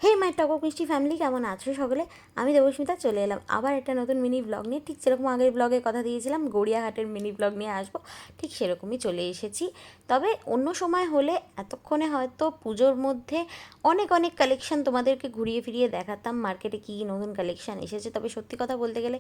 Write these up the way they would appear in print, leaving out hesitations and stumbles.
হে মাই টক মিষ্টি ফ্যামিলি, কেমন আছো সকলে? আমি দেবস্মিতা চলে এলাম আবার একটা নতুন মিনি ব্লগ নিয়ে। ঠিক যেরকম আগের ব্লগে কথা দিয়েছিলাম গড়িয়াহাটের মিনি ব্লগ নিয়ে আসবো, ঠিক সেরকমই চলে এসেছি। তবে অন্য সময় হলে এতক্ষণে হয়তো পুজোর মধ্যে অনেক অনেক কালেকশন তোমাদেরকে ঘুরিয়ে ফিরিয়ে দেখাতাম, মার্কেটে কী নতুন কালেকশন এসেছে। তবে সত্যি কথা বলতে গেলে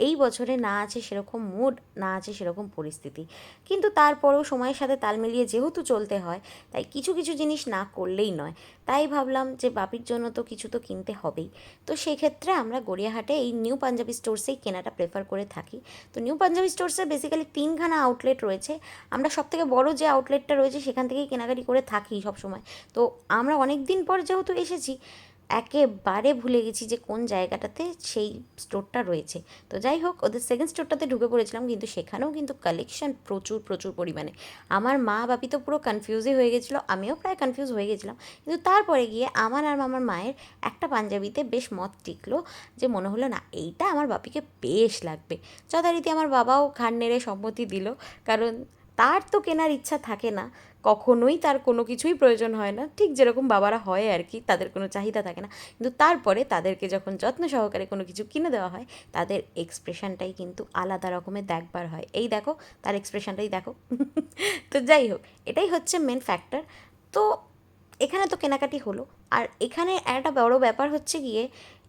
এই বছরে না আছে সেরকম মুড, না আছে সেরকম পরিস্থিতি। কিন্তু তারপরেও সময়ের সাথে তাল মিলিয়ে যেহেতু চলতে হয়, তাই কিছু কিছু জিনিস না করলেই নয়। তাই ভাবলাম যে বাপির জন্য তো কিছু তো কিনতে হবেই। তো সেই ক্ষেত্রে আমরা গড়িয়াহাটে এই নিউ পাঞ্জাবি স্টোর্সেই কেনাটা প্রেফার করে থাকি। তো নিউ পাঞ্জাবি স্টোর্সে বেসিক্যালি 3খানা আউটলেট রয়েছে। আমরা সবথেকে বড় যে আউটলেটটা রয়েছে সেখান থেকেই কেনাকাটি করে থাকি সবসময়। তো আমরা অনেক দিন পর যেহেতু এসেছি, একেবারে ভুলে গেছি যে কোন জায়গাটাতে সেই স্টোরটা রয়েছে। তো যাই হোক, ওদের সেকেন্ড স্টোরটাতে ঢুকে পড়েছিলাম, কিন্তু সেখানেও কিন্তু কালেকশন প্রচুর প্রচুর পরিমাণে। আমার মা বাপি তো পুরো কনফিউজই হয়ে গেছিলো, আমিও প্রায় কনফিউজ হয়ে গেছিলাম। কিন্তু তারপরে গিয়ে আমার আর আমার মায়ের একটা পাঞ্জাবিতে বেশ মত টিকলো, যে মনে হলো না এইটা আমার বাপিকে বেশ লাগবে। যথারীতি আমার বাবাও ঘাড় নেড়ে সম্মতি দিল, কারণ তার তো কেনার ইচ্ছা থাকে না, কখনোই তার কোনো কিছুই প্রয়োজন হয় না, ঠিক যেরকম বাবারা হয় আর কি, তাদের কোনো চাহিদা থাকে না। কিন্তু তারপরে তাদেরকে যখন যত্ন সহকারে কোনো কিছু কিনে দেওয়া হয়, তাদের এক্সপ্রেশনটাই কিন্তু আলাদা রকমের দেখবার হয়। এই দেখো, তার এক্সপ্রেশনটাই দেখো। তো যাই হোক, এটাই হচ্ছে মেন ফ্যাক্টর। তো এখানে তো কেনাকাটি হলো। আর এখানে একটা বড় ব্যাপার হচ্ছে গিয়ে,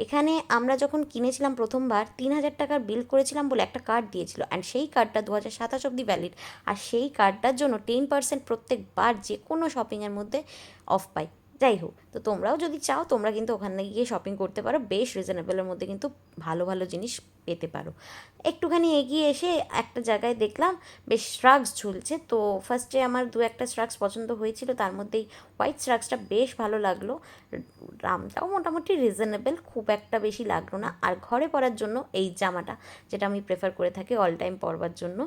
এখানে আমরা যখন কিনেছিলাম প্রথমবার 3,000 টাকার বিল করেছিলাম বলে একটা কার্ড দিয়েছিল, অ্যান্ড সেই কার্ডটা 2027 অবধি ভ্যালিড। আর সেই কার্ডটার জন্য 10% প্রত্যেকবার যে কোনো শপিংয়ের মধ্যে অফ পাই। যাই হোক, তো তোমরাও যদি চাও তোমরা কিন্তু ওখানে গিয়ে শপিং করতে পারো, বেশ রিজনেবলের মধ্যে কিন্তু ভালো ভালো জিনিস পেতে পারো। একটুখানি এগিয়ে এসে একটা জায়গায় দেখলাম বেশ শ্রাগস ঝুলছে। তো ফার্স্টে আমার দু একটা শ্রাগস পছন্দ হয়েছিল, তার মধ্যেই হোয়াইট শ্রাগসটা বেশ ভালো লাগলো। দামটাও মোটামুটি রিজনেবল, খুব একটা বেশি লাগলো না। আর ঘরে পরার জন্য এই জামাটা, যেটা আমি প্রেফার করে থাকি অল টাইম পরবার জন্য।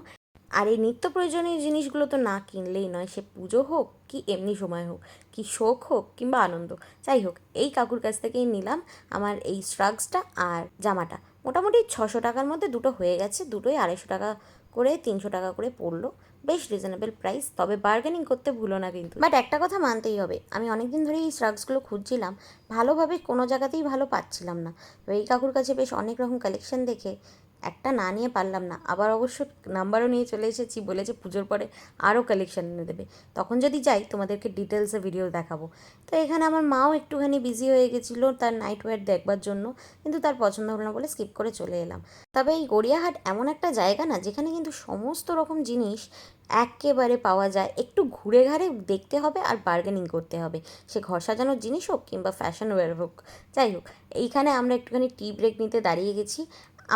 আর এই নিত্য প্রয়োজনীয় জিনিসগুলো তো না কিনলেই নয়, সে পুজো হোক কি এমনি সময় হোক, কি শোক হোক কিংবা আনন্দ। যাই হোক, এই কাকুর কাছ থেকেই নিলাম আমার এই শ্রাগসটা আর জামাটা। মোটামুটি 600 টাকার মধ্যে দুটো হয়ে গেছে, দুটোই 250 টাকা করে, 300 টাকা করে পড়লো। বেশ রিজনেবল প্রাইস, তবে বার্গেনিং করতে ভুলো না কিন্তু। বাট একটা কথা মানতেই হবে, আমি অনেক দিন ধরেই এই শ্রাগসগুলো খুঁজছিলাম, ভালোভাবে কোনো জায়গাতেই ভালো পাচ্ছিলাম না। তো এই কাকুর কাছে বেশ অনেক রকম কালেকশন দেখে একটা না নিয়ে পারলাম না। আবার অবশ্য নাম্বারও নিয়ে চলে এসেছি, বলেছে পুজোর পরে আরও কালেকশন এনে দেবে। তখন যদি যাই তোমাদেরকে ডিটেলসে ভিডিও দেখাবো। তো এখানে আমার মাও একটুখানি বিজি হয়ে গেছিলো তার নাইট ওয়্যার দেখবার জন্য, কিন্তু তার পছন্দ হলো না বলে স্কিপ করে চলে এলাম। তবে এই গড়িয়াহাট এমন একটা জায়গা না, যেখানে কিন্তু সমস্ত রকম জিনিস একেবারে পাওয়া যায়। একটু ঘুরে ঘাড়ে দেখতে হবে আর বার্গেনিং করতে হবে, সে ঘর সাজানোর জিনিস হোক কিংবা ফ্যাশন ওয়্যার হোক। যাই হোক, এইখানে আমরা একটুখানি টি ব্রেক নিতে দাঁড়িয়ে গেছি।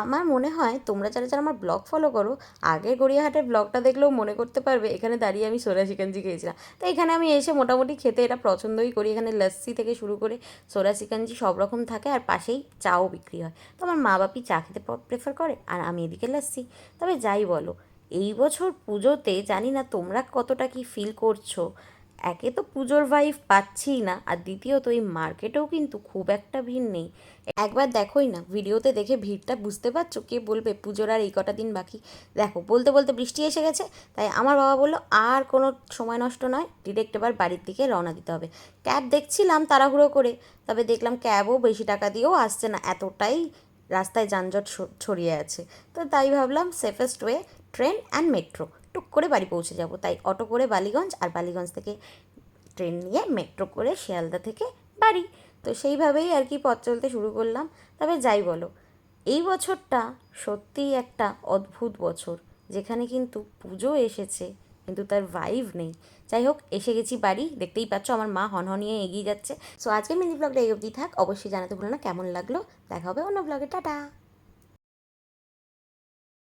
আমার মনে হয় তোমরা যারা যারা আমার ব্লগ ফলো করো, আগে গড়িয়াহাটের ব্লগটা দেখলেও মনে করতে পারবে এখানে দাঁড়িয়ে আমি সোরা চিকেনজি খেয়েছিলাম। তো এখানে আমি এসে মোটামুটি খেতে এটা পছন্দই করি। এখানে লস্যি থেকে শুরু করে সোরা চিকেনজি সব রকম থাকে, আর পাশেই চাও বিক্রি হয়। তো আমার মা বাপি চা খেতে প্রেফার করে, আর আমি এদিকে লস্যি। তবে যাই বলো, এই বছর পুজোতে জানি না তোমরা কতটা কি ফিল করছো। একে তো পুজোর ভাইব পাচ্ছিই না, আর দ্বিতীয়ত এই মার্কেটেও কিন্তু খুব একটা ভিড় নেই। একবার দেখোই না, ভিডিওতে দেখে ভিড়টা বুঝতে পারছো। কে বলবে পুজোর আর এই কটা দিন বাকি। দেখো, বলতে বলতে বৃষ্টি এসে গেছে, তাই আমার বাবা বললো আর কোনো সময় নষ্ট নয়, ডিরেক্ট এবার বাড়ির দিকে রওনা দিতে হবে। ক্যাব দেখছিলাম তাড়াহুড়ো করে, তবে দেখলাম ক্যাবও বেশি টাকা দিয়েও আসছে না, এতটাই রাস্তায় যানজট ছড়িয়ে আছে। তো তাই ভাবলাম safest way train and metro, টুক করে বাড়ি পৌঁছে যাব। তাই অটো করে বালিগঞ্জ, আর বালিগঞ্জ থেকে ট্রেন নিয়ে মেট্রো করে শিয়ালদা থেকে বাড়ি। তো সেইভাবেই আর কি পথ চলতে শুরু করলাম। তবে যাই বলো, এই বছরটা সত্যিই একটা অদ্ভুত বছর, যেখানে কিন্তু পুজো এসেছে কিন্তু তার ভাইভ নেই। যাই হোক, এসে গেছি বাড়ি, দেখতেই পাচ্ছ আমার মা হনহনিয়ে এগিয়ে যাচ্ছে। সো আজকে মিনি ব্লগটা এই অবধি থাক। অবশ্যই জানাতে ভুলো না কেমন লাগলো। দেখা হবে অন্য ব্লগে, টাটা।